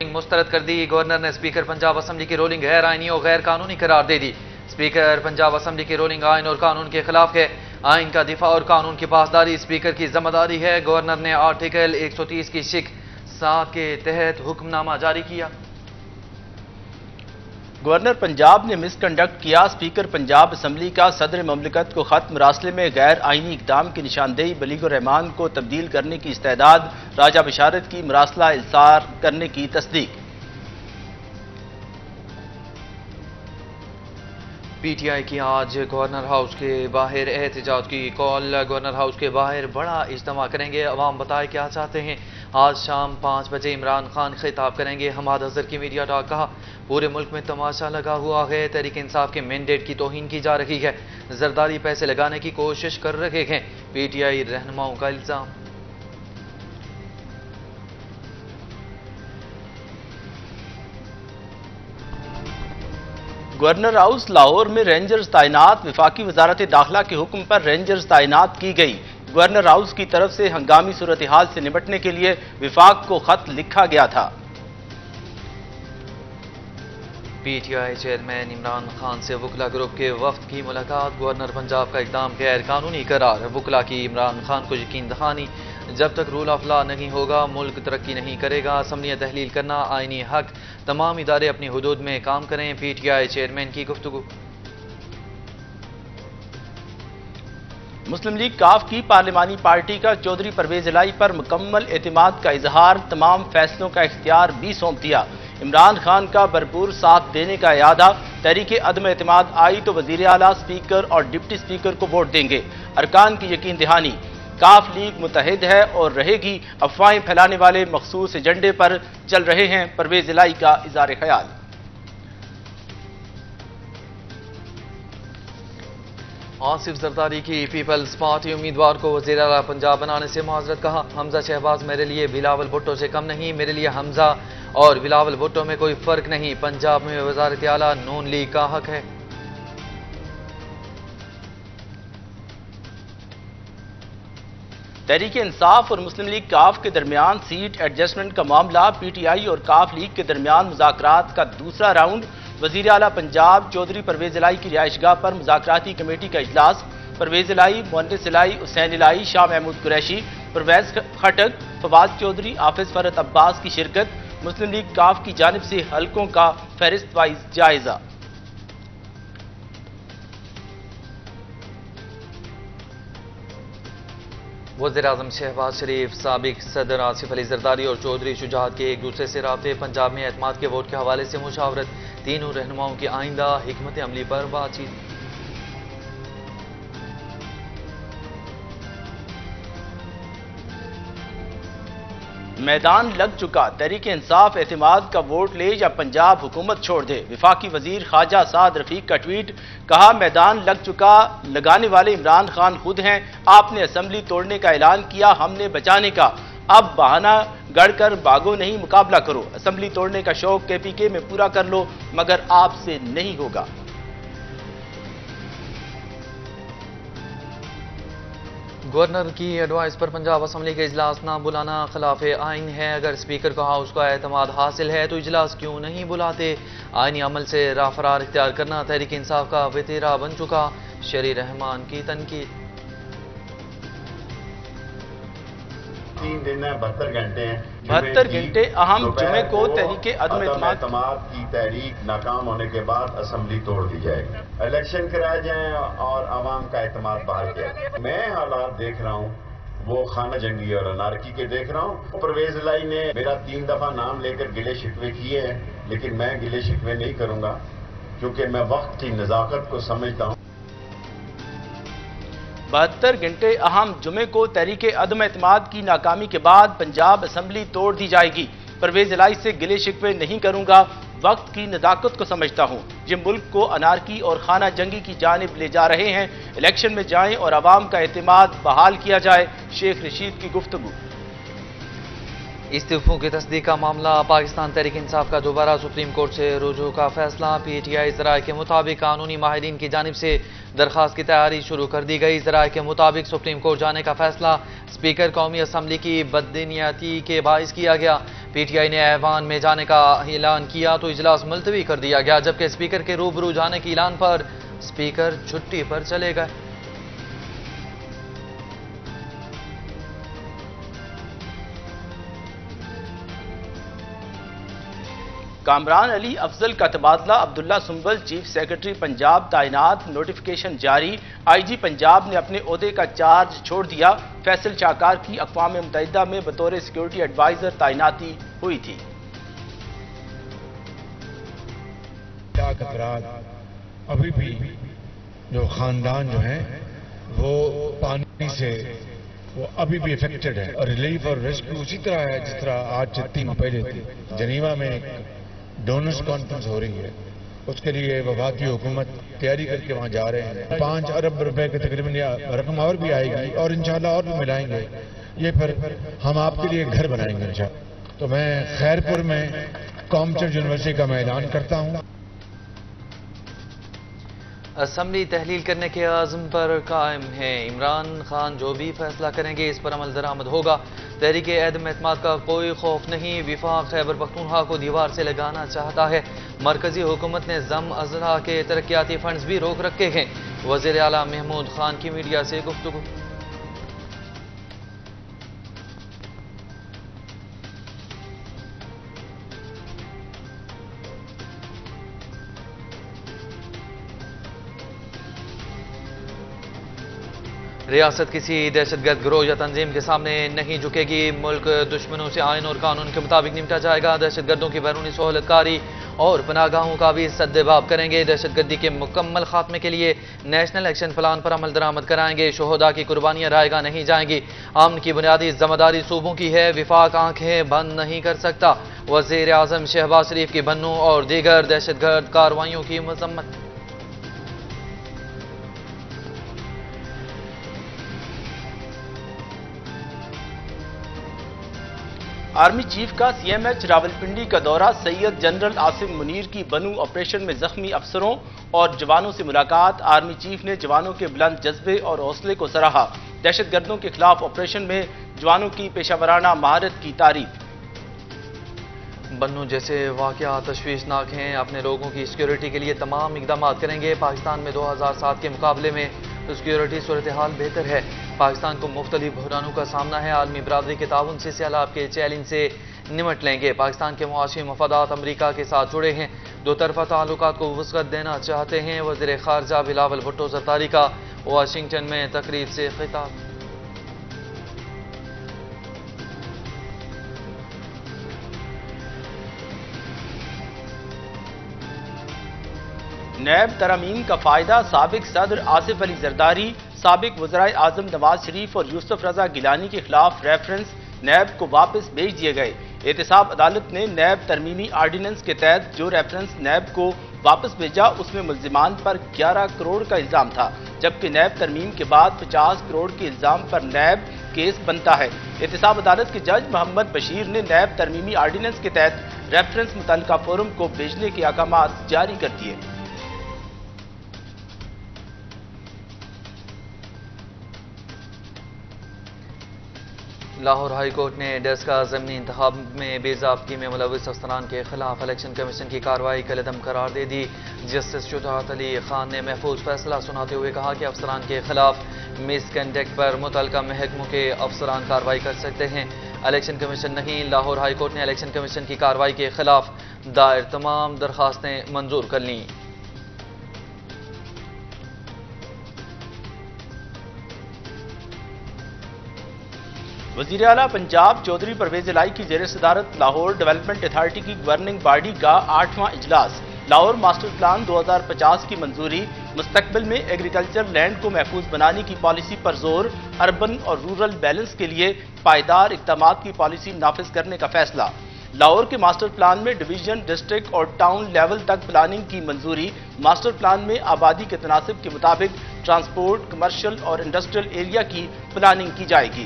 مسترد کر دی۔ گورنر نے اسپیکر پنجاب اسمبلی کی رولنگ غیر آئینی اور غیر قانونی قرار دے دی۔ اسپیکر پنجاب اسمبلی کی رولنگ آئین اور قانون کے خلاف ہے۔ آئین کا دفاع اور قانون کی پاسداری اسپیکر کی ذمہ داری ہے۔ گورنر نے آرٹیکل 130 کی شق 7 کے تحت حکم نامہ جاری کیا۔ گورنر پنجاب نے مس کنڈکٹ کیا۔ اسپیکر پنجاب اسمبلی کا صدر مملکت کو خط مراسلے میں غیر آئینی اقدام کی نشاندہی بلیغ الرحمان کو تبدیل کرنے کی استعداد۔ راجہ بشارت کی مراسلہ السار کرنے کی تصدیق۔ پی ٹی آئی کی آج گورنر ہاؤس کے باہر احتجاج کی کال۔ گورنر ہاؤس کے باہر بڑا اجتماع کریں گے، عوام بتائے کیا چاہتے ہیں۔ آج شام 5 بجے عمران خان خطاب کریں گے۔ حماد اظہر کی میڈیا ٹاک۔ کہا پورے ملک میں تماشا لگا ہوا ہے، تحریک انصاف کے مینڈیٹ کی توہین کی جا رہی ہے، زرداری پیسے لگانے کی کوشش کر رہے ہیں، پی ٹی آئی رہنماؤں کا الزام۔ گورنر ہاؤس لاہور میں رینجرز تعینات۔ وفاقی وزارت داخلہ کے حکم پر رینجرز تعینات کی گئی۔ گورنر ہاؤس کی طرف سے ہنگامی صورتحال سے نمٹنے کے لیے وفاق کو خط لکھا گیا تھا۔ P T I chairman Imran Khan سے وکلا گروپ کے وفد کی ملاقات۔ گورنر پنجاب کا اقدام غیر قانونی قرار۔ وکلا کی عمران خان کو یقین دہانی، جب تک رول آف لا نہیں ہوگا ملک ترقی نہیں کرے گا۔ اسمبلیاں تحلیل کرنا آئینی حق، تمام ادارے اپنی حدود میں کام کریں، پی ٹی آئی چیئرمین کی گفتگو۔ مسلم لیگ کاف کی پارلیمانی پارٹی کا چودھری پرویز الہی پر مکمل اعتماد کا اظہار۔ تمام فیصلوں کا اختیار بھی سونپ دیا۔ عمران خان کا بھرپور ساتھ دینے کا اعادہ۔ تحریک عدم اعتماد آئی تو وزیر اعلیٰ، اسپیکر اور ڈپٹی اسپیکر کو ووٹ دیں گے۔ ارکان کی یقین دہانی۔ کاف لیگ متحد ہے اور رہے گی۔ افواہیں پھیلانے والے مخصوص ایجنڈے پر چل رہے ہیں، پرویز الہی کا اظہار خیال۔ آصف زرداری کی پیپلز پارٹی امیدوار کو وزیر اعلیٰ پنجاب بنانے سے معذرت۔ کہا حمزہ شہباز میرے لیے بلاول بھٹو سے کم نہیں، میرے لیے حمزہ اور بلاول بھٹو میں کوئی فرق نہیں، پنجاب میں وزارت اعلیٰ نون لیگ کا حق ہے۔ تحریک انصاف اور مسلم لیگ کاف کے درمیان سیٹ ایڈجسٹمنٹ کا معاملہ۔ پی ٹی آئی اور کاف لیگ کے درمیان مذاکرات کا دوسرا راؤنڈ۔ وزیر اعلیٰ پنجاب چودھری پرویز الہی کی رہائش گاہ پر مذاکراتی کمیٹی کا اجلاس۔ پرویز الہی، مہندس الہی، حسین الہی، شاہ محمود قریشی، پرویز خٹک، فواد چودھری، حافظ فرحت عباس کی شرکت۔ مسلم لیگ کاف کی جانب سے حلقوں کا فہرست وائز جائزہ۔ وزیراعظم شہباز شریف، سابق صدر آصف علی زرداری اور چودھری شجاعت کے ایک دوسرے سے رابطے۔ پنجاب میں اعتماد کے ووٹ کے حوالے سے مشاورت۔ تینوں رہنماؤں کی آئندہ حکمت عملی پر بات چیت۔ میدان لگ چکا، تحریک انصاف اعتماد کا ووٹ لے یا پنجاب حکومت چھوڑ دے۔ وفاقی وزیر خارجہ سعد رفیق کا ٹویٹ۔ کہا میدان لگ چکا، لگانے والے عمران خان خود ہیں۔ آپ نے اسمبلی توڑنے کا اعلان کیا، ہم نے بچانے کا۔ اب بہانہ گڑھ کر بھاگو نہیں، مقابلہ کرو۔ اسمبلی توڑنے کا شوق کے پی کے میں پورا کر لو، مگر آپ سے نہیں ہوگا۔ گورنر کی ایڈوائس پر پنجاب اسمبلی کا اجلاس نہ بلانا خلاف آئین ہے۔ اگر اسپیکر کو ہاؤس کا اعتماد حاصل ہے تو اجلاس کیوں نہیں بلاتے؟ آئینی عمل سے راہ فرار اختیار کرنا تحریک انصاف کا وتیرہ بن چکا، شری رحمان کی تنقید۔ 3 دن ہے، 72 گھنٹے ہیں۔ 72 گھنٹے اہم جمعے کو تحریک عدم اعتماد کی تحریک ناکام ہونے کے بعد اسمبلی توڑ دی جائے گی، الیکشن کرائے جائیں اور عوام کا اعتماد بحال کیا جائے۔ میں حالات دیکھ رہا ہوں وہ خانہ جنگی اور انارکی کے دیکھ رہا ہوں۔ پرویز الہی نے میرا 3 دفعہ نام لے کر گلے شکوے کیے ہیں، لیکن میں گلے شکوے نہیں کروں گا کیونکہ میں وقت کی نزاکت کو سمجھتا ہوں۔ 72 گھنٹے اہم جمعے کو تحریک عدم اعتماد کی ناکامی کے بعد پنجاب اسمبلی توڑ دی جائے گی۔ پرویز الہی سے گلے شکوے نہیں کروں گا، وقت کی نزاکت کو سمجھتا ہوں۔ یہ ملک کو انارکی اور خانہ جنگی کی جانب لے جا رہے ہیں۔ الیکشن میں جائیں اور عوام کا اعتماد بحال کیا جائے، شیخ رشید کی گفتگو۔ استعفوں کی تصدیق کا معاملہ پاکستان تحریک انصاف کا دوبارہ سپریم کورٹ سے رجوع کا فیصلہ پی ٹی آئی ذرائع کے مطابق قانونی ماہرین کی جانب سے درخواست کی تیاری شروع کر دی گئی ذرائع کے مطابق سپریم کورٹ جانے کا فیصلہ اسپیکر قومی اسمبلی کی بدعنایتی کے باعث کیا گیا پی ٹی آئی نے ایوان میں جانے کا اعلان کیا تو اجلاس ملتوی کر دیا گیا جبکہ اسپیکر کے روبرو جانے کے اعلان پر اسپیکر چھٹی پر چلے گئے کامران علی افضل کا تبادلہ عبداللہ سنبل چیف سیکرٹری پنجاب تعینات نوٹیفیکیشن جاری آئی جی پنجاب نے اپنے عہدے کا چارج چھوڑ دیا فیصل شاہکار کی اقوام متحدہ میں بطور سیکورٹی ایڈوائزر تعیناتی ہوئی تھی ابھی بھی جو خاندان جو ہیں وہ پانی سے وہ ابھی بھی افیکٹڈ ہے اور ریلیف اور ریسکیو اسی طرح ہے جس طرح آج 3 دن پہلے تھی جنیوا میں ایک ڈونرز کانفرنس ہو رہی ہے اس کے لیے وفاقی حکومت تیاری کر کے وہاں جا رہے ہیں 5 ارب روپے کے تقریباً رقم اور بھی آئے گی اور انشاءاللہ اور بھی ملائیں گے یہ پھر ہم آپ کے لیے گھر بنائیں گے انشاءاللہ تو میں خیرپور میں کامچر یونیورسٹی کا میں اعلان کرتا ہوں اسمبلی تحلیل کرنے کے عزم پر قائم ہے عمران خان جو بھی فیصلہ کریں گے اس پر عمل درآمد ہوگا تحریک عدم اعتماد کا کوئی خوف نہیں وفاق خیبر پختونخوا کو دیوار سے لگانا چاہتا ہے مرکزی حکومت نے ضم اضلاع کے ترقیاتی فنڈز بھی روک رکھے ہیں وزیر اعلیٰ محمود خان کی میڈیا سے گفتگو ریاست کسی دہشت گرد گروہ یا تنظیم کے سامنے نہیں جھکے گی ملک دشمنوں سے آئین اور قانون کے مطابق نمٹا جائے گا دہشت گردوں کی بیرونی سہولت کاری اور پناہ گاہوں کا بھی سدباب کریں گے دہشت گردی کے مکمل خاتمے کے لیے نیشنل ایکشن پلان پر عمل درآمد کرائیں گے شہداء کی قربانیاں رائے گاہ نہیں جائیں گی امن کی بنیادی ذمہ داری صوبوں کی ہے وفاق آنکھیں بند نہیں کر سکتا وزیر اعظم شہباز شریف کی بنو اور دیگر دہشت گرد کارروائیوں کی مذمت آرمی چیف کا سی ایم ایچ راولپنڈی کا دورہ سید جنرل عاصم منیر کی بنو آپریشن میں زخمی افسروں اور جوانوں سے ملاقات آرمی چیف نے جوانوں کے بلند جذبے اور حوصلے کو سراہا دہشت گردوں کے خلاف آپریشن میں جوانوں کی پیشہ ورانہ مہارت کی تعریف بنو جیسے واقعات تشویشناک ہیں اپنے لوگوں کی سیکیورٹی کے لیے تمام اقدامات کریں گے پاکستان میں 2007 کے مقابلے میں سیکیورٹی صورتحال بہتر ہے پاکستان کو مختلف بحرانوں کا سامنا ہے عالمی برادری کے تعاون سے سیلاب کے چیلنج سے نمٹ لیں گے پاکستان کے معاشی مفادات امریکہ کے ساتھ جڑے ہیں دو طرفہ تعلقات کو وسعت دینا چاہتے ہیں وزیر خارجہ بلاول بھٹو زرداری کا واشنگٹن میں تقریب سے خطاب نیب ترامیم کا فائدہ سابق صدر آصف علی زرداری سابق وزرائے اعظم نواز شریف اور یوسف رضا گیلانی کے خلاف ریفرنس نیب کو واپس بھیج دیے گئے احتساب عدالت نے نیب ترمیمی آرڈیننس کے تحت جو ریفرنس نیب کو واپس بھیجا اس میں ملزمان پر 11 کروڑ کا الزام تھا جبکہ نیب ترمیم کے بعد 50 کروڑ کے الزام پر نیب کیس بنتا ہے احتساب عدالت کے جج محمد بشیر نے نیب ترمیمی آرڈیننس کے تحت ریفرنس متعلقہ فورم کو بھیجنے کے احکامات جاری کر دیے لاہور ہائی کورٹ نے ڈیسکا ضمنی انتخاب میں بے ضابطگی میں ملوث افسران کے خلاف الیکشن کمیشن کی کارروائی کالعدم قرار دے دی جسٹس شجاعت علی خان نے محفوظ فیصلہ سناتے ہوئے کہا کہ افسران کے خلاف مس کنڈکٹ پر متعلقہ محکموں کے افسران کارروائی کر سکتے ہیں الیکشن کمیشن نہیں لاہور ہائی کورٹ نے الیکشن کمیشن کی کارروائی کے خلاف دائر تمام درخواستیں منظور کر لیں وزیر اعلیٰ پنجاب چودھری پرویز الہی کی زیر صدارت لاہور ڈیولپمنٹ اتھارٹی کی گورننگ باڈی کا 8واں اجلاس لاہور ماسٹر پلان 2050 کی منظوری مستقبل میں ایگریکلچر لینڈ کو محفوظ بنانے کی پالیسی پر زور اربن اور رورل بیلنس کے لیے پائیدار اقدامات کی پالیسی نافذ کرنے کا فیصلہ لاہور کے ماسٹر پلان میں ڈویژن ڈسٹرکٹ اور ٹاؤن لیول تک پلاننگ کی منظوری ماسٹر پلان میں آبادی کے تناسب کے مطابق ٹرانسپورٹ کمرشل اور انڈسٹریل ایریا کی پلاننگ کی جائے گی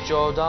14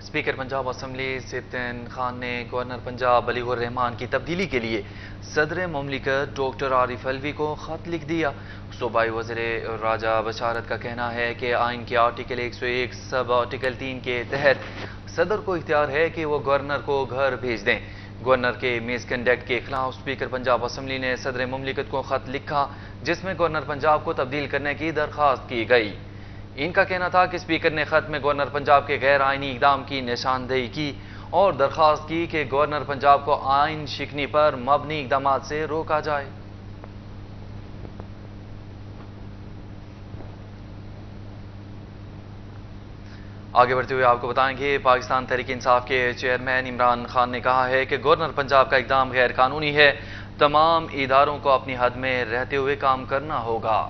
اسپیکر پنجاب اسمبلی سبطین خان نے گورنر پنجاب ولی الرحمان کی تبدیلی کے لیے صدر مملکت ڈاکٹر عارف الوی کو خط لکھ دیا۔ صوبائی وزیر راجہ بشارت کا کہنا ہے کہ آئین کے آرٹیکل 101 سب آرٹیکل 3 کے تحت صدر کو اختیار ہے کہ وہ گورنر کو گھر بھیج دیں۔ گورنر کے مس کنڈکٹ کے خلاف اسپیکر پنجاب اسمبلی نے صدر مملکت کو خط لکھا جس میں گورنر پنجاب کو تبدیل کرنے کی درخواست کی گئی۔ ان کا کہنا تھا کہ اسپیکر نے خط میں گورنر پنجاب کے غیر آئینی اقدام کی نشاندہی کی اور درخواست کی کہ گورنر پنجاب کو آئین شکنی پر مبنی اقدامات سے روکا جائے۔ آگے بڑھتے ہوئے آپ کو بتائیں کہ پاکستان تحریک انصاف کے چیئرمین عمران خان نے کہا ہے کہ گورنر پنجاب کا اقدام غیر قانونی ہے، تمام اداروں کو اپنی حد میں رہتے ہوئے کام کرنا ہوگا۔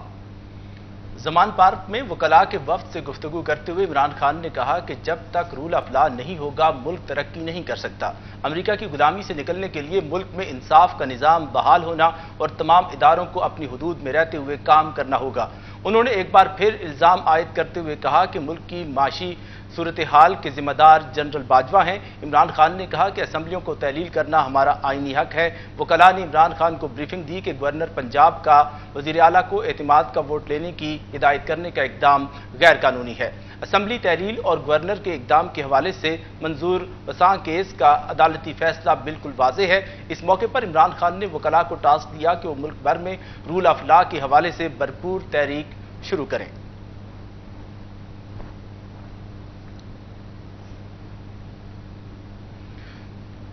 زمان پارک میں وکلاء کے وفد سے گفتگو کرتے ہوئے عمران خان نے کہا کہ جب تک رول آف لا نہیں ہوگا ملک ترقی نہیں کر سکتا۔ امریکہ کی غلامی سے نکلنے کے لیے ملک میں انصاف کا نظام بحال ہونا اور تمام اداروں کو اپنی حدود میں رہتے ہوئے کام کرنا ہوگا۔ انہوں نے ایک بار پھر الزام عائد کرتے ہوئے کہا کہ ملک کی معاشی صورتحال کے ذمہ دار جنرل باجوہ ہیں۔ عمران خان نے کہا کہ اسمبلیوں کو تحلیل کرنا ہمارا آئینی حق ہے۔ وکلاء نے عمران خان کو بریفنگ دی کہ گورنر پنجاب کا وزیر اعلیٰ کو اعتماد کا ووٹ لینے کی ہدایت کرنے کا اقدام غیر قانونی ہے۔ اسمبلی تحلیل اور گورنر کے اقدام کے حوالے سے منظور وساں کیس کا عدالتی فیصلہ بالکل واضح ہے۔ اس موقع پر عمران خان نے وکلاء کو ٹاسک دیا کہ وہ ملک بھر میں رول آف لا کے حوالے سے بھرپور تحریک شروع کریں۔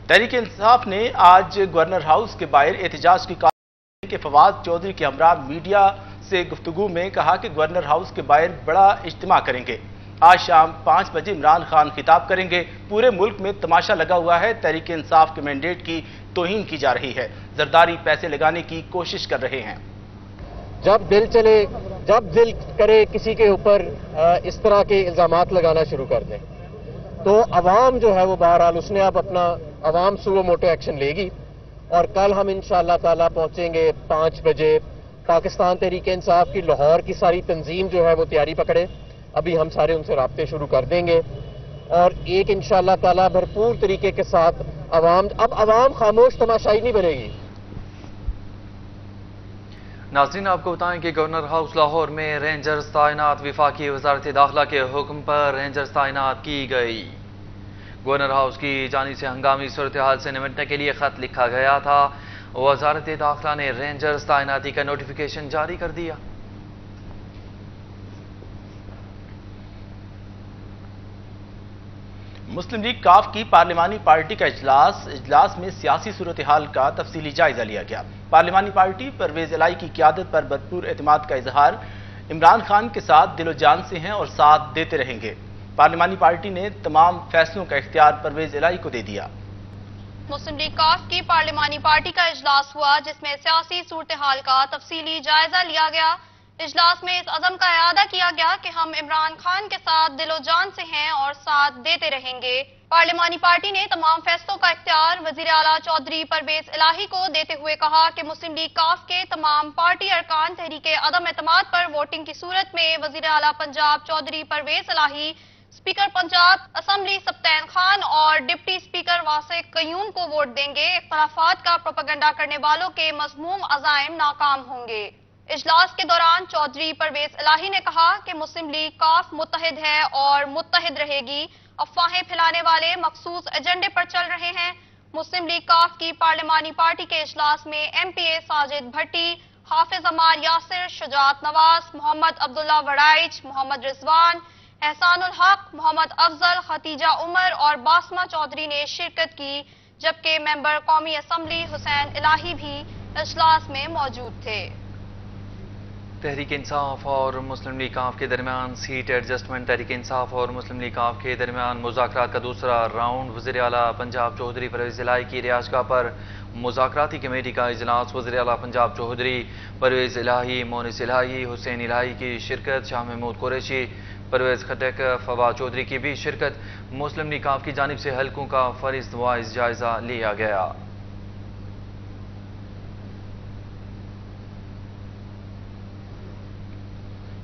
تحریک انصاف نے آج گورنر ہاؤس کے باہر احتجاج کی کارروائی کے فواد چودھری کے ہمراہ میڈیا سے گفتگو میں کہا کہ گورنر ہاؤس کے باہر بڑا اجتماع کریں گے۔ آج شام 5 بجے عمران خان خطاب کریں گے۔ پورے ملک میں تماشا لگا ہوا ہے، تحریک انصاف کے مینڈیٹ کی توہین کی جا رہی ہے، زرداری پیسے لگانے کی کوشش کر رہے ہیں۔ جب دل چلے، جب دل کرے کسی کے اوپر اس طرح کے الزامات لگانا شروع کر دیں تو عوام جو ہے وہ بہرحال اس نے اب اپنا عوام سو موٹو ایکشن لے گی، اور کل ہم انشاءاللہ تعالی پہنچیں گے 5 بجے۔ پاکستان تحریک انصاف کی لاہور کی ساری تنظیم جو ہے وہ تیاری پکڑے، ابھی ہم سارے ان سے رابطے شروع کر دیں گے، اور ایک انشاءاللہ تعالی بھرپور طریقے کے ساتھ عوام خاموش تماشائی نہیں بنے گی۔ ناظرین آپ کو بتائیں کہ گورنر ہاؤس لاہور میں رینجرز تعینات، وفاقی وزارت داخلہ کے حکم پر رینجرز تعینات کی گئی۔ گورنر ہاؤس کی جانب سے ہنگامی صورتحال سے نمٹنے کے لیے خط لکھا گیا تھا، وزارت داخلہ نے رینجرز تعیناتی کا نوٹیفیکیشن جاری کر دیا۔ مسلم لیگ کاف کی پارلیمانی پارٹی کا اجلاس میں سیاسی صورتحال کا تفصیلی جائزہ لیا گیا۔ پارلیمانی پارٹی پرویز الہی کی قیادت پر بھرپور اعتماد کا اظہار، عمران خان کے ساتھ دل و جان سے ہیں اور ساتھ دیتے رہیں گے۔ پارلیمانی پارٹی نے تمام فیصلوں کا اختیار پرویز الہی کو دے دیا۔ مسلم لیگ کاف کی پارلیمانی پارٹی کا اجلاس ہوا جس میں سیاسی صورتحال کا تفصیلی جائزہ لیا گیا۔ اجلاس میں اس عزم کا اعادہ کیا گیا کہ ہم عمران خان کے ساتھ دل و جان سے ہیں اور ساتھ دیتے رہیں گے۔ پارلیمانی پارٹی نے تمام فیصلوں کا اختیار وزیر اعلیٰ چودھری پرویز الہی کو دیتے ہوئے کہا کہ مسلم لیگ کاف کے تمام پارٹی ارکان تحریک عدم اعتماد پر ووٹنگ کی صورت میں وزیر اعلیٰ پنجاب چودھری پرویز الہی، اسپیکر پنجاب اسمبلی سبطین خان اور ڈپٹی اسپیکر واسع قیوم کو ووٹ دیں گے۔ اختلافات کا پروپیگنڈا کرنے والوں کے مذموم عزائم ناکام ہوں گے۔ اجلاس کے دوران چودھری پرویز الہی نے کہا کہ مسلم لیگ کاف متحد ہے اور متحد رہے گی۔ افواہیں پھیلانے والے مخصوص ایجنڈے پر چل رہے ہیں۔ مسلم لیگ کاف کی پارلیمانی پارٹی کے اجلاس میں ایم پی اے ساجد بھٹی، حافظ عمار یاسر، شجاعت نواز، محمد عبداللہ وڑائچ، محمد رضوان، احسان الحق، محمد افضل، ختیجہ عمر اور باسمہ چودھری نے شرکت کی، جبکہ ممبر قومی اسمبلی حسین الہی بھی اجلاس میں موجود تھے۔ تحریک انصاف اور مسلم لیگ کاف کے درمیان سیٹ ایڈجسٹمنٹ۔ تحریک انصاف اور مسلم لیگ کاف کے درمیان مذاکرات کا دوسرا راؤنڈ۔ وزیر اعلیٰ پنجاب چودھری پرویز الہی کی رہائشگاہ پر مذاکراتی کمیٹی کا اجلاس۔ وزیر اعلیٰ پنجاب چودھری پرویز الہی، مونس الہی، حسین الہی کی شرکت، شاہ محمود قریشی، پرویز خٹک، فواد چودھری کی بھی شرکت۔ مسلم لیگ کاف کی جانب سے حلقوں کا فہرست وائز جائزہ لیا گیا۔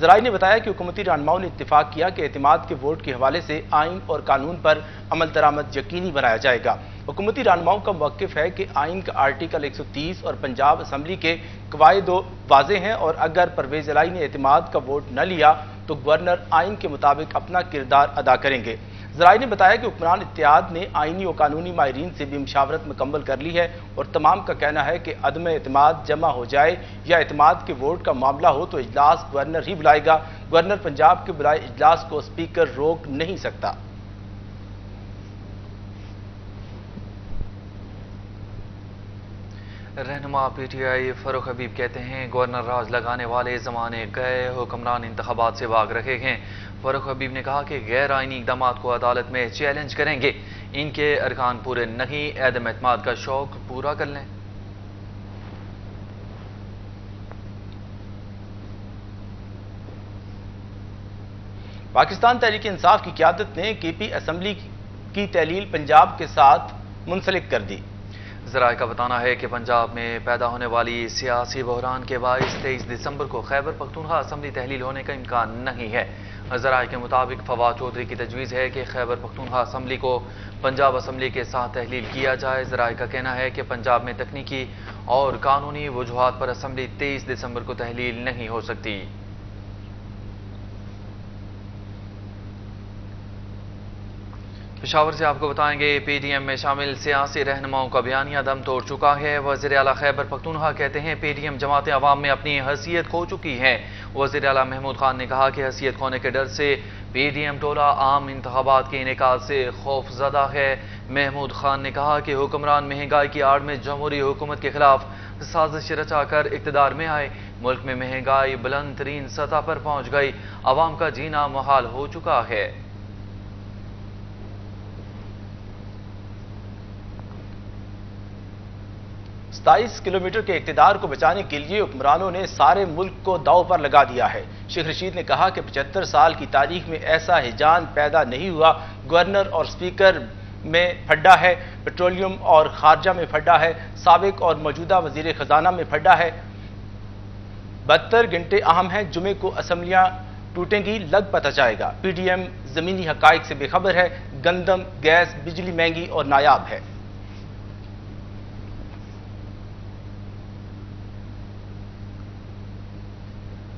ذرائع نے بتایا کہ حکومتی رہنماؤں نے اتفاق کیا کہ اعتماد کے ووٹ کے حوالے سے آئین اور قانون پر عمل درآمد یقینی بنایا جائے گا۔ حکومتی رہنماؤں کا موقف ہے کہ آئین کا آرٹیکل 130 اور پنجاب اسمبلی کے قواعد واضح ہیں، اور اگر پرویز الہی نے اعتماد کا ووٹ نہ لیا تو گورنر آئین کے مطابق اپنا کردار ادا کریں گے۔ ذرائع نے بتایا کہ حکمران اتحاد نے آئینی و قانونی ماہرین سے بھی مشاورت مکمل کر لی ہے، اور تمام کا کہنا ہے کہ عدم اعتماد جمع ہو جائے یا اعتماد کے ووٹ کا معاملہ ہو تو اجلاس گورنر ہی بلائے گا۔ گورنر پنجاب کے بلائے اجلاس کو اسپیکر روک نہیں سکتا۔ رہنما پی ٹی آئی فاروق حبیب کہتے ہیں گورنر راج لگانے والے زمانے گئے، حکمران انتخابات سے بھاگ رہے ہیں۔ فاروق حبیب نے کہا کہ غیر آئینی اقدامات کو عدالت میں چیلنج کریں گے، ان کے ارکان پورے نہیں، عدم اعتماد کا شوق پورا کر لیں۔ پاکستان تحریک انصاف کی قیادت نے کے پی اسمبلی کی تحلیل پنجاب کے ساتھ منسلک کر دی۔ ذرائع کا بتانا ہے کہ پنجاب میں پیدا ہونے والی سیاسی بحران کے باعث 23 دسمبر کو خیبر پختونخوا اسمبلی تحلیل ہونے کا امکان نہیں ہے۔ ذرائع کے مطابق فواد چودھری کی تجویز ہے کہ خیبر پختونخوا اسمبلی کو پنجاب اسمبلی کے ساتھ تحلیل کیا جائے۔ ذرائع کا کہنا ہے کہ پنجاب میں تکنیکی اور قانونی وجوہات پر اسمبلی 23 دسمبر کو تحلیل نہیں ہو سکتی۔ پشاور سے آپ کو بتائیں گے پی ڈی ایم میں شامل سیاسی رہنماؤں کا بیانیہ دم توڑ چکا ہے۔ وزیر اعلیٰ خیبر پختونخوا کہتے ہیں پی ڈی ایم جماعت عوام میں اپنی حیثیت کھو چکی ہے۔ وزیر اعلیٰ محمود خان نے کہا کہ حیثیت کھونے کے ڈر سے پی ڈی ایم ٹولہ عام انتخابات کے انعقاد سے خوف زدہ ہے۔ محمود خان نے کہا کہ حکمران مہنگائی کی آڑ میں جمہوری حکومت کے خلاف سازش رچا کر اقتدار میں آئے۔ ملک میں مہنگائی بلند ترین سطح پر پہنچ گئی، عوام کا جینا محال ہو چکا ہے۔ 27 کلومیٹر کے اقتدار کو بچانے کے لیے حکمرانوں نے سارے ملک کو داؤ پر لگا دیا ہے۔ شیخ رشید نے کہا کہ 75 سال کی تاریخ میں ایسا ہیجان پیدا نہیں ہوا۔ گورنر اور اسپیکر میں پھڈا ہے، پیٹرولیم اور خارجہ میں پھڈا ہے، سابق اور موجودہ وزیر خزانہ میں پھڈا ہے۔ 72 گھنٹے اہم ہیں، جمعے کو اسمبلیاں ٹوٹیں گی، لگ پتہ جائے گا۔ پی ڈی ایم زمینی حقائق سے بے خبر ہے، گندم، گیس، بجلی مہنگی اور نایاب ہے۔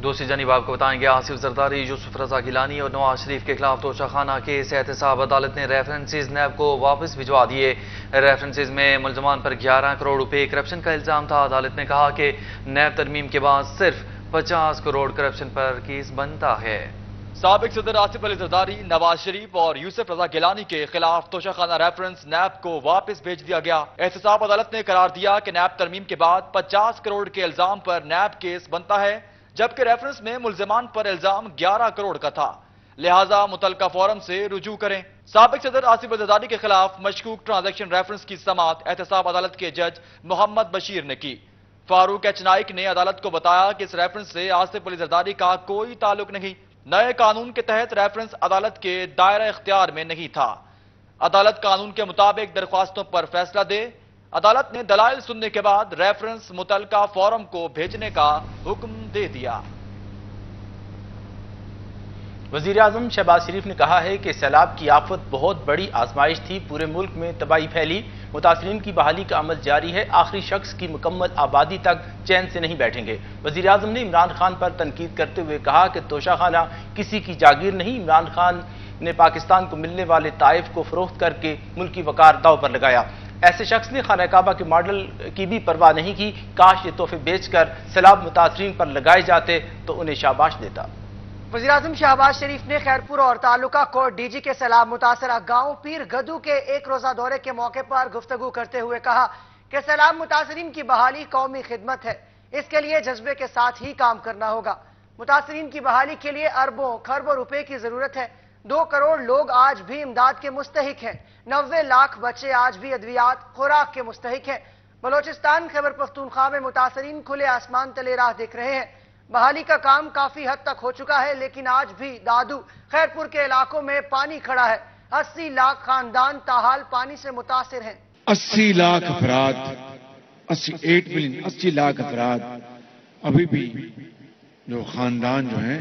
دوسری جانب آپ کو بتائیں گے آصف زرداری، یوسف رضا گیلانی اور نواز شریف کے خلاف توشہ خانہ کیس احتساب عدالت نے ریفرنسز نیب کو واپس بھجوا دیے۔ ریفرنسز میں ملزمان پر 11 کروڑ روپے کرپشن کا الزام تھا۔ عدالت نے کہا کہ نیب ترمیم کے بعد صرف 50 کروڑ کرپشن پر کیس بنتا ہے۔ سابق صدر آصف علی زرداری، نواز شریف اور یوسف رضا گیلانی کے خلاف توشہ خانہ ریفرنس نیب کو واپس بھیج دیا گیا۔ احتساب عدالت نے قرار دیا کہ نیب ترمیم کے بعد 50 کروڑ کے الزام پر نیب کیس بنتا ہے، جبکہ ریفرنس میں ملزمان پر الزام 11 کروڑ کا تھا، لہٰذا متعلقہ فورم سے رجوع کریں۔ سابق صدر آصف علی زرداری کے خلاف مشکوک ٹرانزیکشن ریفرنس کی سماعت احتساب عدالت کے جج محمد بشیر نے کی۔ فاروق ایچ نائک نے عدالت کو بتایا کہ اس ریفرنس سے آصف علی زرداری کا کوئی تعلق نہیں، نئے قانون کے تحت ریفرنس عدالت کے دائرہ اختیار میں نہیں تھا۔ عدالت قانون کے مطابق درخواستوں پر فیصلہ دے۔ عدالت نے دلائل سننے کے بعد ریفرنس متعلقہ فورم کو بھیجنے کا حکم دے دیا۔ وزیر اعظم شہباز شریف نے کہا ہے کہ سیلاب کی آفت بہت بڑی آزمائش تھی، پورے ملک میں تباہی پھیلی، متاثرین کی بحالی کا عمل جاری ہے، آخری شخص کی مکمل آبادی تک چین سے نہیں بیٹھیں گے۔ وزیر اعظم نے عمران خان پر تنقید کرتے ہوئے کہا کہ توشہ خانہ کسی کی جاگیر نہیں، عمران خان نے پاکستان کو ملنے والے طائف کو فروخت کر کے ملکی وقار داؤ پر لگایا۔ ایسے شخص نے خانہ کعبہ کے ماڈل کی بھی پرواہ نہیں کی، کاش یہ تحفے بیچ کر سیلاب متاثرین پر لگائے جاتے تو انہیں شاباش دیتا۔ وزیر اعظم شہباز شریف نے خیرپور اور تعلقہ کوٹ ڈی جی کے سیلاب متاثرہ گاؤں پیر گدو کے ایک روزہ دورے کے موقع پر گفتگو کرتے ہوئے کہا کہ سیلاب متاثرین کی بحالی قومی خدمت ہے، اس کے لیے جذبے کے ساتھ ہی کام کرنا ہوگا۔ متاثرین کی بحالی کے لیے اربوں کھربوں روپے کی ضرورت ہے۔ 2 کروڑ لوگ آج بھی امداد کے مستحق ہیں، 90 لاکھ بچے آج بھی ادویات خوراک کے مستحق ہیں۔ بلوچستان خیبر پختونخوا میں متاثرین کھلے آسمان تلے راہ دیکھ رہے ہیں۔ بحالی کا کام کافی حد تک ہو چکا ہے، لیکن آج بھی دادو خیرپور کے علاقوں میں پانی کھڑا ہے۔ 80 لاکھ خاندان تاحال پانی سے متاثر ہیں۔ 80 لاکھ افراد 80 لاکھ افراد ابھی بھی جو خاندان جو ہیں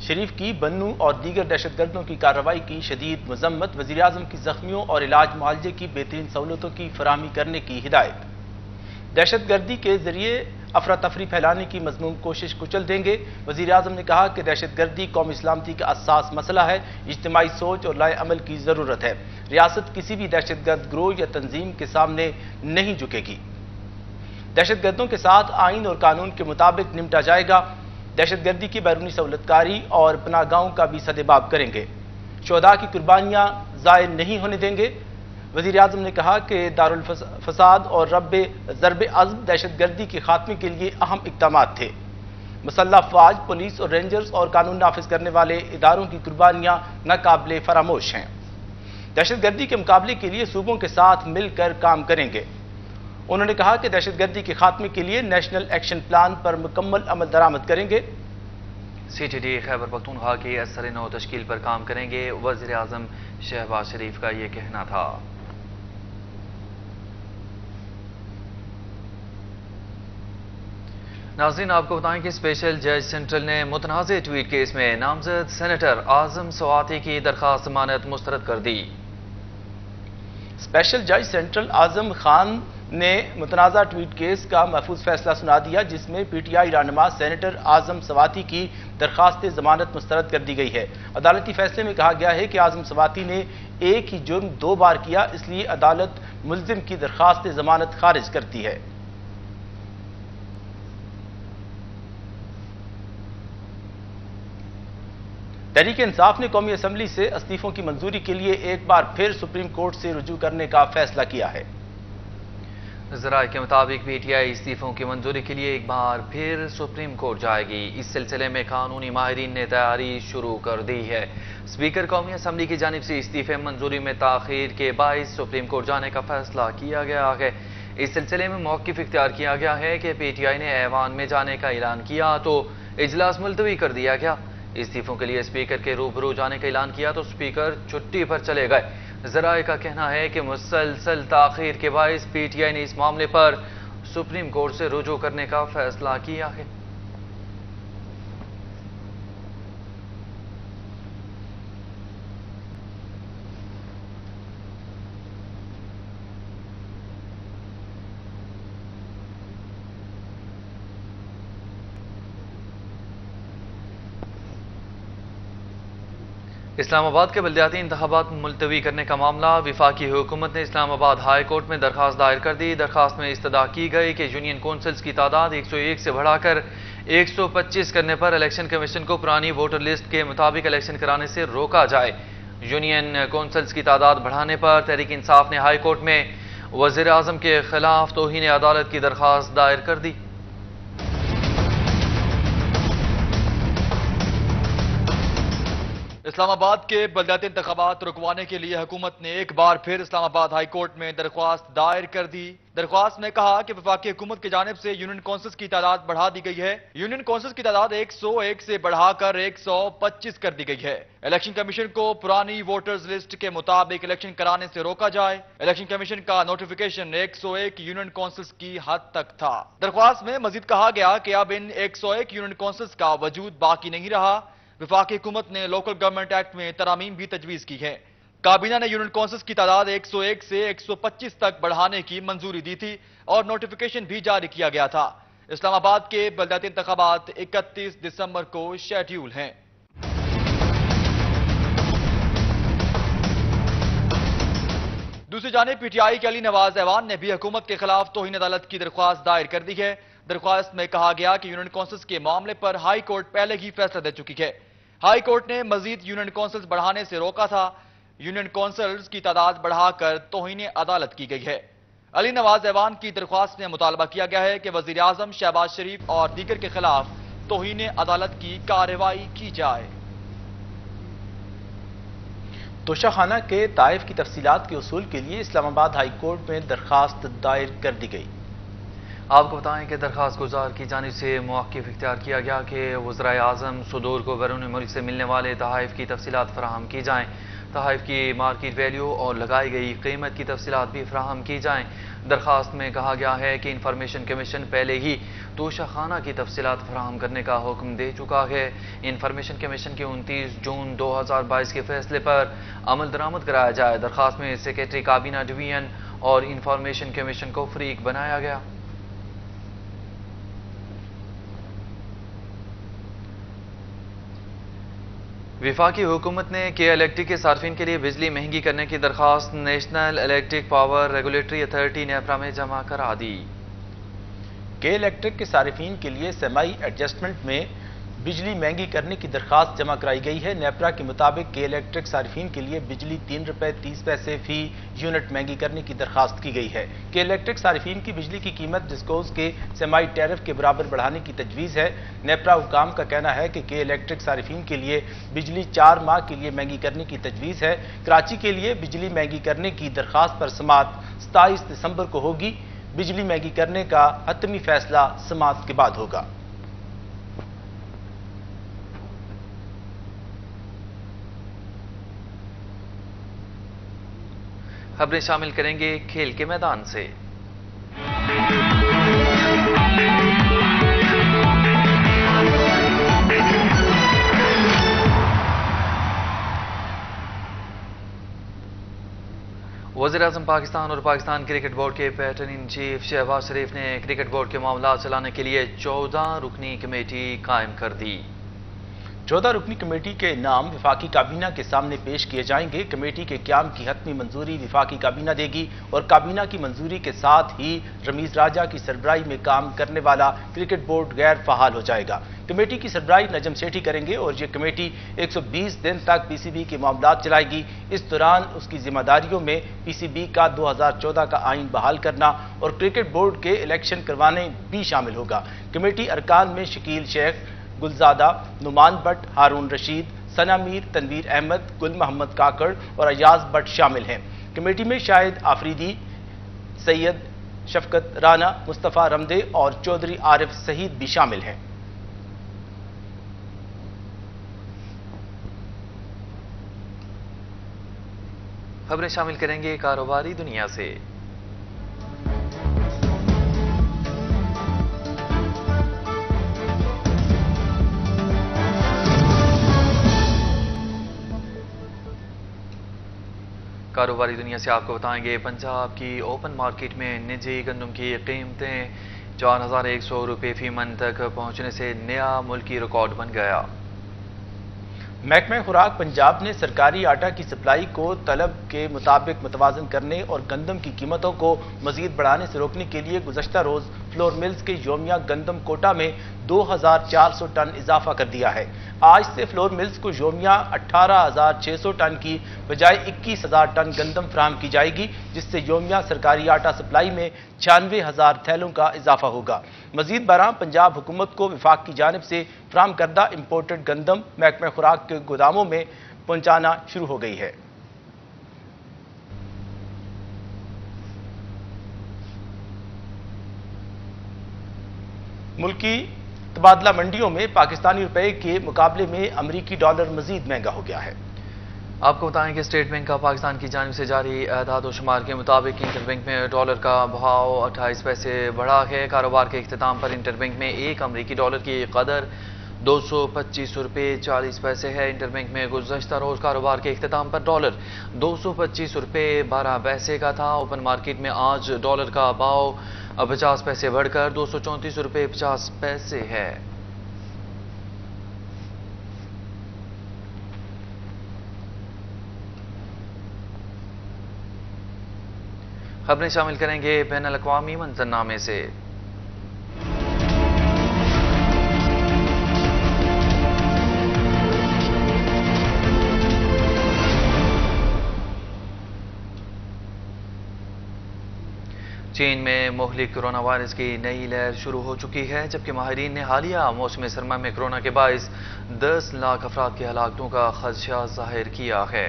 شریف کی بنو اور دیگر دہشت گردوں کی کارروائی کی شدید مذمت، وزیراعظم کی زخمیوں اور علاج معالجے کی بہترین سہولتوں کی فراہمی کرنے کی ہدایت۔ دہشت گردی کے ذریعے افراتفری پھیلانے کی مذموم کوشش کچل دیں گے۔ وزیراعظم نے کہا کہ دہشت گردی قومی سلامتی کا حساس مسئلہ ہے، اجتماعی سوچ اور لائے عمل کی ضرورت ہے۔ ریاست کسی بھی دہشت گرد گروہ یا تنظیم کے سامنے نہیں جھکے گی۔ دہشت گردوں کے ساتھ آئین اور قانون کے مطابق نمٹا جائے گا۔ دہشت گردی کی بیرونی سہولت کاری اور پناہ گاہوں کا بھی سدباب کریں گے۔ شہداء کی قربانیاں ضائع نہیں ہونے دیں گے۔ وزیراعظم نے کہا کہ دارالفساد اور ضرب عزم دہشت گردی کے خاتمے کے لیے اہم اقدامات تھے۔ مسلح افواج، پولیس اور رینجرز اور قانون نافذ کرنے والے اداروں کی قربانیاں ناقابل فراموش ہیں۔ دہشت گردی کے مقابلے کے لیے صوبوں کے ساتھ مل کر کام کریں گے۔ انہوں نے کہا کہ دہشت گردی کے خاتمے کے لیے نیشنل ایکشن پلان پر مکمل عمل درآمد کریں گے۔ C T D Khyber Pakhtunkhwa کی اثر نو تشکیل پر کام کریں گے، وزیر اعظم شہباز شریف کا یہ کہنا تھا۔ ناظرین، آپ کو بتائیں کہ اسپیشل جج سینٹرل نے متنازع ٹویٹ کیس میں نامزد سینیٹر اعظم سواتی کی درخواست ضمانت مسترد کر دی۔ اسپیشل جج سینٹرل اعظم خان نے متنازع ٹویٹ کیس کا محفوظ فیصلہ سنا دیا، جس میں پی ٹی آئی رہنما سینیٹر اعظم سواتی کی درخواست ضمانت مسترد کر دی گئی ہے۔ عدالتی فیصلے میں کہا گیا ہے کہ اعظم سواتی نے ایک ہی جرم 2 بار کیا، اس لیے عدالت ملزم کی درخواست ضمانت خارج کرتی ہے۔ تحریک انصاف نے قومی اسمبلی سے استعفوں کی منظوری کے لیے ایک بار پھر سپریم کورٹ سے رجوع کرنے کا فیصلہ کیا ہے۔ ذرائع کے مطابق پی ٹی آئی استعفوں کی منظوری کے لیے ایک بار پھر سپریم کورٹ جائے گی۔ اس سلسلے میں قانونی ماہرین نے تیاری شروع کر دی ہے۔ اسپیکر قومی اسمبلی کی جانب سے استعفے منظوری میں تاخیر کے باعث سپریم کورٹ جانے کا فیصلہ کیا گیا ہے۔ اس سلسلے میں موقف اختیار کیا گیا ہے کہ پی ٹی آئی نے ایوان میں جانے کا اعلان کیا تو اجلاس ملتوی کر دیا گیا۔ استعفوں کے لیے اسپیکر کے روبرو جانے کا اعلان کیا تو اسپیکر چھٹی پر چلے گئے۔ ذرائع کا کہنا ہے کہ مسلسل تاخیر کے باعث پی ٹی آئی نے اس معاملے پر سپریم کورٹ سے رجوع کرنے کا فیصلہ کیا ہے۔ اسلام آباد کے بلدیاتی انتخابات ملتوی کرنے کا معاملہ، وفاقی حکومت نے اسلام آباد ہائی کورٹ میں درخواست دائر کر دی۔ درخواست میں استدعا کی گئی کہ یونین کونسلز کی تعداد 101 سے بڑھا کر 125 کرنے پر الیکشن کمیشن کو پرانی ووٹر لسٹ کے مطابق الیکشن کرانے سے روکا جائے۔ یونین کونسلز کی تعداد بڑھانے پر تحریک انصاف نے ہائی کورٹ میں وزیر اعظم کے خلاف توہین عدالت کی درخواست دائر کر دی۔ اسلام آباد کے بلدیاتی انتخابات رکوانے کے لیے حکومت نے ایک بار پھر اسلام آباد ہائی کورٹ میں درخواست دائر کر دی۔ درخواست میں کہا کہ وفاقی حکومت کی جانب سے یونین کونسلز کی تعداد بڑھا دی گئی ہے۔ یونین کونسلز کی تعداد 101 سے بڑھا کر 125 کر دی گئی ہے۔ الیکشن کمیشن کو پرانی ووٹرز لسٹ کے مطابق الیکشن کرانے سے روکا جائے۔ الیکشن کمیشن کا نوٹیفیکیشن 101 یونین کونسلز کی حد تک تھا۔ درخواست میں مزید کہا گیا کہ اب ان 101 یونین کونسلز کا وجود باقی نہیں رہا۔ وفاقی حکومت نے لوکل گورنمنٹ ایکٹ میں ترامیم بھی تجویز کی ہے۔ کابینہ نے یونین کونسلز کی تعداد 101 سے 125 تک بڑھانے کی منظوری دی تھی اور نوٹیفیکیشن بھی جاری کیا گیا تھا۔ اسلام آباد کے بلدیاتی انتخابات 31 دسمبر کو شیڈیول ہیں۔ دوسری جانب پی ٹی آئی کے علی نواز ایوان نے بھی حکومت کے خلاف توہین عدالت کی درخواست دائر کر دی ہے۔ درخواست میں کہا گیا کہ یونین کونسلز کے معاملے پر ہائی کورٹ پہلے ہی فیصلہ دے چکی ہے۔ ہائی کورٹ نے مزید یونین کونسلز بڑھانے سے روکا تھا۔ یونین کونسلز کی تعداد بڑھا کر توہین عدالت کی گئی ہے۔ علی نواز ایوان کی درخواست میں مطالبہ کیا گیا ہے کہ وزیر اعظم شہباز شریف اور دیگر کے خلاف توہین عدالت کی کارروائی کی جائے۔ توشہ خانہ کے طائف کی تفصیلات کے حصول کے لیے اسلام آباد ہائی کورٹ میں درخواست دائر کر دی گئی۔ آپ کو بتائیں کہ درخواست گزار کی جانب سے موقف اختیار کیا گیا کہ وزرائے اعظم صدور کو بیرون ملک سے ملنے والے تحائف کی تفصیلات فراہم کی جائیں۔ تحائف کی مارکیٹ ویلیو اور لگائی گئی قیمت کی تفصیلات بھی فراہم کی جائیں۔ درخواست میں کہا گیا ہے کہ انفارمیشن کمیشن پہلے ہی توشہ خانہ کی تفصیلات فراہم کرنے کا حکم دے چکا ہے۔ انفارمیشن کمیشن کے 29 جون 2022 کے فیصلے پر عمل درآمد کرایا جائے۔ درخواست میں سیکریٹری کابینہ ڈویژن اور انفارمیشن کمیشن کو فریق بنایا گیا۔ وفاقی حکومت نے کے الیکٹرک کے صارفین کے لیے بجلی مہنگی کرنے کی درخواست national electric power regulatory authority NEPRA میں جمع کرا دی۔ کے الیکٹرک کے صارفین کے لیے سیمائی ایڈجسٹمنٹ میں بجلی مہنگی کرنے کی درخواست جمع کرائی گئی ہے۔ نیپرا کے مطابق کے الیکٹرک صارفین کے لیے بجلی 3 روپے 30 پیسے فی یونٹ مہنگی کرنے کی درخواست کی گئی ہے۔ کے الیکٹرک صارفین کی بجلی کی قیمت ڈسکوز کے سیمائی ٹیرف کے برابر بڑھانے کی تجویز ہے۔ نیپرا حکام کا کہنا ہے کہ کے الیکٹرک صارفین کے لیے بجلی 4 ماہ کے لیے مہنگی کرنے کی تجویز ہے۔ کراچی کے لیے بجلی مہنگی کرنے کی درخواست پر سماعت 27 دسمبر کو ہوگی۔ بجلی مہنگی کرنے کا حتمی فیصلہ سماعت کے بعد ہوگا۔ خبریں شامل کریں گے کھیل کے میدان سے۔ وزیراعظم پاکستان اور پاکستان کرکٹ بورڈ کے پیٹرن ان چیف شہباز شریف نے کرکٹ بورڈ کے معاملات چلانے کے لیے 14 رکنی کمیٹی قائم کر دی۔ 14 رکنی کمیٹی کے نام وفاقی کابینہ کے سامنے پیش کیے جائیں گے۔ کمیٹی کے قیام کی حتمی منظوری وفاقی کابینہ دے گی اور کابینہ کی منظوری کے ساتھ ہی رمیز راجہ کی سربراہی میں کام کرنے والا کرکٹ بورڈ غیر فعال ہو جائے گا۔ کمیٹی کی سربراہی نجم سیٹھی کریں گے اور یہ کمیٹی 120 دن تک پی سی بی کے معاملات چلائے گی۔ اس دوران اس کی ذمہ داریوں میں پی سی بی کا 2014 کا آئین بحال کرنا اور کرکٹ بورڈ کے الیکشن کروانے بھی شامل ہوگا۔ کمیٹی ارکان میں شکیل شیخ، گلزادہ، نعمان بٹ، ہارون رشید، ثنا میر، تنویر احمد، گل محمد کاکڑ اور ایاز بٹ شامل ہیں۔ کمیٹی میں شاہد آفریدی، سید شفقت رانا، مصطفیٰ رمدے اور چودھری عارف سعید بھی شامل ہیں۔ خبریں شامل کریں گے کاروباری دنیا سے۔ کاروباری دنیا سے آپ کو بتائیں گے پنجاب کی اوپن مارکیٹ میں نجی گندم کی قیمتیں 4100 روپے فی من تک پہنچنے سے نیا ملکی ریکارڈ بن گیا۔ محکمہ خوراک پنجاب نے سرکاری آٹا کی سپلائی کو طلب کے مطابق متوازن کرنے اور گندم کی قیمتوں کو مزید بڑھانے سے روکنے کے لیے گزشتہ روز فلور ملز کے یومیہ گندم کوٹا میں 2400 ٹن اضافہ کر دیا ہے۔ آج سے فلور ملز کو یومیہ 18600 ٹن کی بجائے 21000 ٹن گندم فراہم کی جائے گی، جس سے یومیہ سرکاری آٹا سپلائی میں 96000 تھیلوں کا اضافہ ہوگا۔ مزید برآں پنجاب حکومت کو وفاق کی جانب سے فراہم کردہ امپورٹڈ گندم محکمہ خوراک کے گوداموں میں پہنچانا شروع ہو گئی ہے۔ ملکی تبادلہ منڈیوں میں پاکستانی روپے کے مقابلے میں امریکی ڈالر مزید مہنگا ہو گیا ہے۔ آپ کو بتائیں کہ اسٹیٹ بینک کا پاکستان کی جانب سے جاری اعداد و شمار کے مطابق انٹر بینک میں ڈالر کا بھاؤ 28 پیسے بڑھا ہے۔ کاروبار کے اختتام پر انٹر بینک میں ایک امریکی ڈالر کی قدر 225 روپے 40 پیسے ہے۔ انٹر بینک میں گزشتہ روز کاروبار کے اختتام پر ڈالر 225 روپے 12 پیسے کا تھا۔ اوپن مارکیٹ میں آج ڈالر کا بھاؤ 50 پیسے بڑھ کر 234 روپے 50 پیسے ہے۔ خبریں شامل کریں گے بین الاقوامی منظرنامے سے۔ چین میں مہلک کرونا وائرس کی نئی لہر شروع ہو چکی ہے، جبکہ ماہرین نے حالیہ موسم سرما میں کرونا کے باعث 10 لاکھ افراد کی ہلاکتوں کا خدشہ ظاہر کیا ہے۔